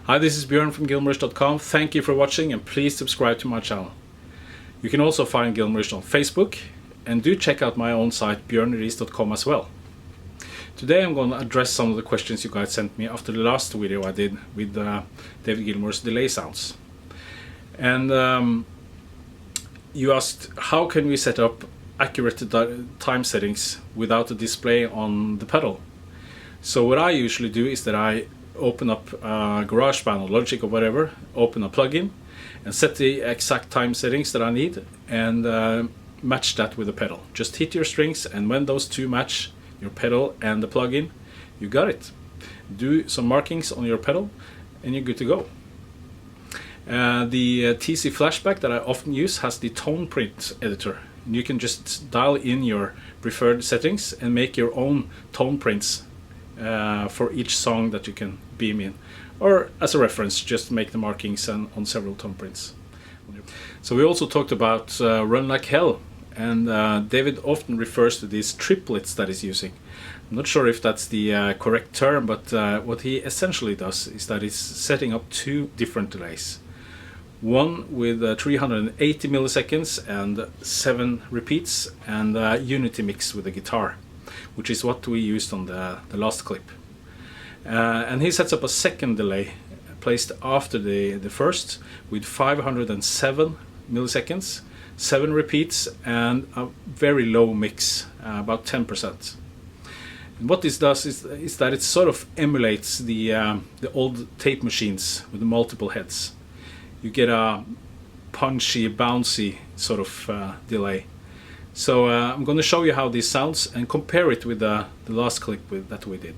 Hi, this is Björn from Gilmourish.com. Thank you for watching and please subscribe to my channel. You can also find Gilmourish on Facebook and do check out my own site björnries.com as well. Today I'm going to address some of the questions you guys sent me after the last video I did with David Gilmour's delay sounds. And you asked, how can we set up accurate time settings without a display on the pedal? So what I usually do is that I open up Garageband or Logic or whatever, open a plugin and set the exact time settings that I need and match that with the pedal. Just hit your strings, and when those two match, your pedal and the plugin, you got it. Do some markings on your pedal and you're good to go. The TC Flashback that I often use has the tone print editor. You can just dial in your preferred settings and make your own tone prints for each song that you can beam in, or as a reference just make the markings on several tone prints. So we also talked about Run Like Hell, and David often refers to these triplets that he's using. I'm not sure if that's the correct term, but what he essentially does is that he's setting up two different delays. One with 380 milliseconds and 7 repeats, and unity mix with the guitar, which is what we used on the last clip. And he sets up a second delay placed after the first with 507 milliseconds, 7 repeats, and a very low mix, about 10%. And what this does is that it sort of emulates the old tape machines with the multiple heads. You get a punchy, bouncy sort of delay. So I'm going to show you how this sounds and compare it with the last clip that we did.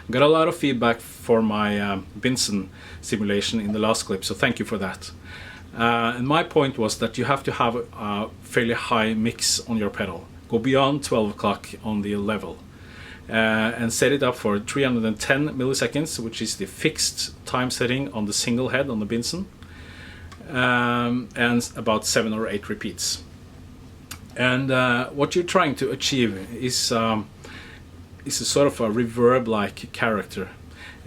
Got a lot of feedback for my Binson simulation in the last clip, so thank you for that. And my point was that you have to have a fairly high mix on your pedal. Go beyond 12 o'clock on the level and set it up for 310 milliseconds, which is the fixed time setting on the single head on the Binson, and about 7 or 8 repeats. And what you're trying to achieve is a sort of a reverb-like character.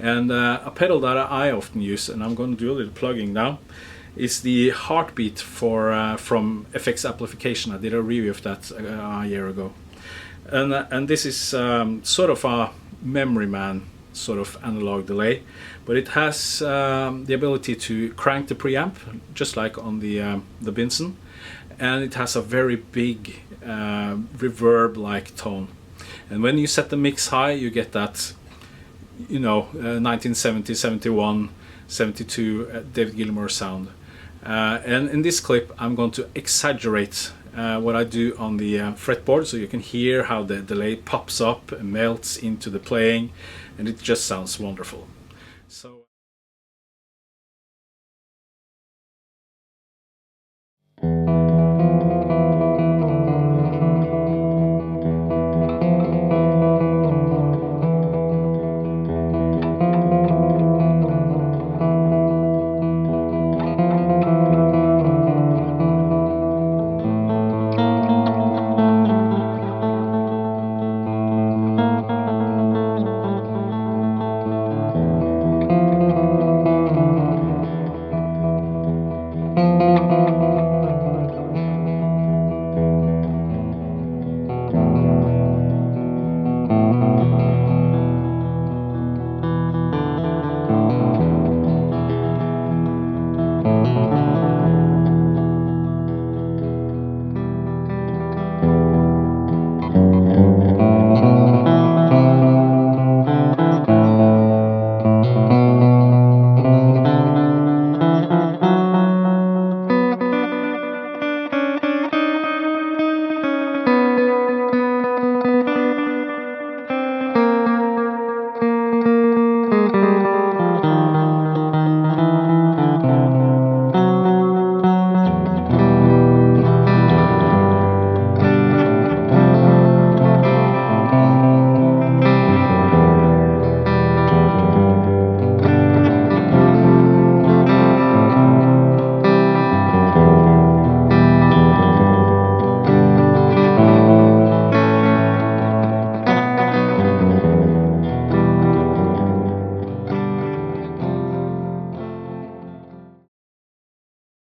And a pedal that I often use, and I'm going to do a little plugging now, is the Heartbeat from FX Amplification. I did a review of that a year ago. And this is sort of a memory man sort of analog delay, but it has the ability to crank the preamp just like on the Binson, and it has a very big reverb-like tone. And when you set the mix high, you get that, you know, 1970, 71, 72 David Gilmour sound. And in this clip, I'm going to exaggerate what I do on the fretboard, so you can hear how the delay pops up and melts into the playing, and it just sounds wonderful. So.